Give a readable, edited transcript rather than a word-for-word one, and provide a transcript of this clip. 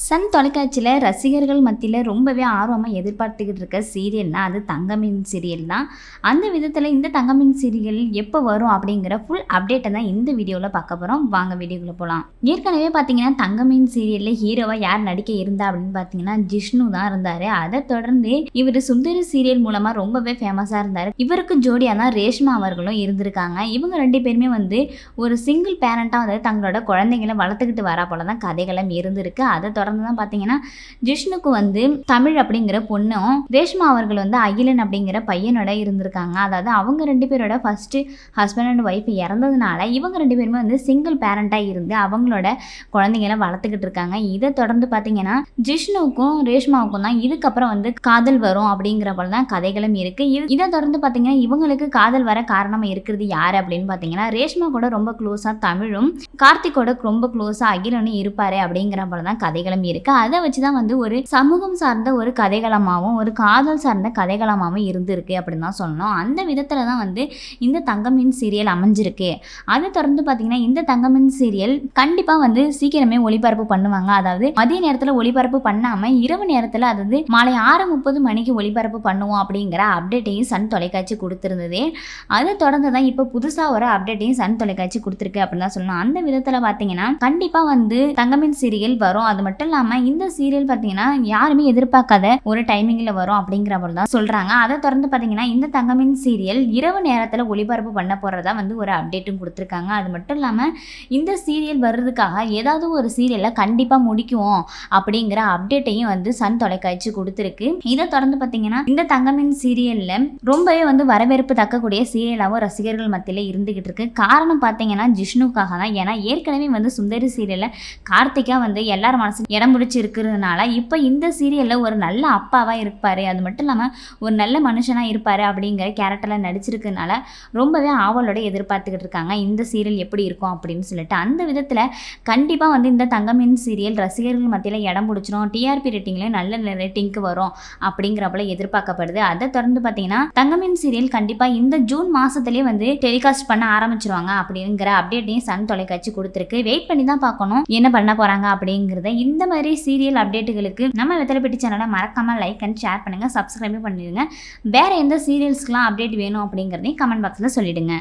Sun தொலைக்காட்சியில் ரசிகர்கள் மத்தியில் ரொம்பவே ஆர்வமாக எதிர்பார்த்துக்கிட்டு இருக்க சீரியல்னா அது தங்கமீன் சீரியல் தான். அந்த விதத்தில் இந்த தங்கமீன் சீரியல் எப்போ வரும் அப்படிங்கிற ஃபுல் அப்டேட்டை தான் இந்த வீடியோவில் பார்க்க போகிறோம். வாங்க வீடியோக்குள்ளே போகலாம். ஏற்கனவே பார்த்தீங்கன்னா தங்கமீன் சீரியலில் ஹீரோவாக யார் நடிக்க இருந்தா அப்படின்னு பார்த்தீங்கன்னா ஜிஷ்ணு தான் இருந்தார். அதை தொடர்ந்து இவர் சுந்தரி சீரியல் மூலமாக ரொம்பவே ஃபேமஸாக இருந்தார். இவருக்கு ஜோடியாக தான் ரேஷ்மா அவர்களும் இருந்திருக்காங்க. இவங்க ரெண்டு பேருமே ஒரு சிங்கிள் பேரண்ட்டாக தங்களோட குழந்தைங்களை வளர்த்துக்கிட்டு வரா போல தான் கதைகளும் இருந்திருக்கு. அதை தொடர்ந்து தான் பார்த்தீங்கன்னா ஜிஷ்ணுக்கு தமிழ் அப்படிங்கிற பொண்ணும் ரேஷ்மா அவர்கள் அகிலன் அப்படிங்கிற பையனோட இருந்திருக்காங்க. அதாவது அவங்க ரெண்டு பேரோட ஃபர்ஸ்ட் ஹஸ்பண்ட் அண்ட் ஒய்ஃப் இறந்ததுனால இவங்க ரெண்டு பேருமே சிங்கிள் பேரண்டாக இருந்து அவங்களோட குழந்தைங்களை வளர்த்துக்கிட்டு இருக்காங்க. இதை தொடர்ந்து பார்த்தீங்கன்னா ஜிஷ்ணுக்கும் ரேஷ்மாவுக்கும் தான் இதுக்கப்புறம் காதல் வரும் அப்படிங்கிற போல தான் கதைகளும் இருக்கு. இதை தொடர்ந்து பார்த்தீங்கன்னா இவங்களுக்கு காதல் வர காரணமாக இருக்கிறது யார் அப்படின்னு பார்த்தீங்கன்னா ரேஷ்மா கூட ரொம்ப க்ளோஸாக தமிழும் கார்த்திகோட ரொம்ப க்ளோஸாக அகிலனும் இருப்பாரு அப்படிங்கிற போல தான் கதைகளும் இருக்கு. அதை வச்சுதான் ஒரு சமூகம் சார்ந்த ஒரு கதைகளமாகவும் ஒரு காதல் சார்ந்த கதைகளமாகவும் இருந்திருக்கு அப்படின்னு தான் சொல்லணும். அந்த விதத்துல தான் இந்த தங்கமீன் சீரியல் அமைஞ்சிருக்கு. அதை தொடர்ந்து பார்த்தீங்கன்னா இந்த தங்கமீன் சீரியல் கண்டிப்பா சீக்கிரமே ஒளிபரப்பு பண்ணுவாங்க. அதாவது மதிய நேரத்தில் ஒளிபரப்பு பண்ணாம இரவு நேரத்தில் அதாவது மாலை 6:30 மணிக்கு ஒளிபரப்பு பண்ணுவோம் அப்படிங்கிற அப்டேட்டையும் சன் தொலைக்காட்சி கொடுத்திருந்தது. அதை தொடர்ந்து தான் இப்போ புதுசா ஒரு அப்டேட்டையும் சன் தொலைக்காட்சி கொடுத்துருக்கு அப்படின்னு தான் சொல்லணும். அந்த விதத்துல பார்த்தீங்கன்னா கண்டிப்பா தங்கமீன் சீரியல் வரும். அது மட்டும் இல்லாமல் இந்த சீரியல் பார்த்தீங்கன்னா யாருமே எதிர்பார்க்காத ஒரு டைமிங்கில் வரும் அப்படிங்கிற போல தான் சொல்கிறாங்க. அதை தொடர்ந்து பார்த்தீங்கன்னா இந்த தங்கமீன் சீரியல் இரவு நேரத்தில் ஒளிபரப்பு பண்ண போகிறதா ஒரு அப்டேட்டும் கொடுத்துருக்காங்க. அது மட்டும் இல்லாமல் இந்த சீரியல் வர்றதுக்காக ஏதாவது ஒரு சீரியலை கண்டிப்பாக முடிக்குவோம் அப்படிங்கிற அப்டேட்டையும் சன் தொலைக்காட்சி கொடுத்துருக்கு. இதை தொடர்ந்து பார்த்தீங்கன்னா இந்த தங்கமீன் சீரியலில் ரொம்பவே வரவேற்பு தக்கக்கூடிய சீரியலாகவும் ரசிகர்கள் மத்தியில் இருந்துகிட்டு இருக்கு. காரணம் பார்த்தீங்கன்னா ஜிஷ்ணுக்காக தான். ஏன்னா ஏற்கனவே சுந்தரி சீரியலில் கார்த்திகா எல்லாரும் மனசு இடம் பிடிச்சி இருக்கிறதுனால இப்போ இந்த சீரியலில் ஒரு நல்ல அப்பாவாக இருப்பார், அது மட்டும் இல்லாமல் ஒரு நல்ல மனுஷனாக இருப்பார் அப்படிங்கிற கேரக்டரில் நடிச்சிருக்கிறதுனால ரொம்பவே ஆவலோட எதிர்பார்த்துக்கிட்டு இருக்காங்க இந்த சீரியல் எப்படி இருக்கும் அப்படின்னு சொல்லிட்டு. அந்த விதத்தில் கண்டிப்பாக இந்த தங்கமீன் சீரியல் ரசிகர்கள் மத்தியில் இடம் பிடிச்சிரும், டிஆர்பி ரேட்டிங்லேயும் நல்ல ரேட்டிங்க்கு வரும் அப்படிங்கிறப்பல எதிர்பார்க்கப்படுது. அதை தொடர்ந்து பார்த்தீங்கன்னா தங்கமீன் சீரியல் கண்டிப்பாக இந்த ஜூன் மாதத்துலேயே டெலிகாஸ்ட் பண்ண ஆரம்பிச்சிருவாங்க அப்படிங்கிற அப்டேட்டையும் சன் தொலைக்காட்சி கொடுத்துருக்கு. வெயிட் பண்ணி தான் பார்க்கணும் என்ன பண்ண போகிறாங்க அப்படிங்கிறத. இந்த மாதிரி சீரியல் அப்டேட்டுகளுக்கு நம்ம வெத்தலைப்பட்டி சேனலை மறக்காமல் லைக் அண்ட் ஷேர் பண்ணுங்கள், சப்ஸ்கிரைப் பண்ணிடுங்க. வேறு எந்த சீரியல்ஸ்க்கெலாம் அப்டேட் வேணும் அப்படிங்கிறதையும் கமெண்ட் பாக்ஸில் சொல்லிவிடுங்க.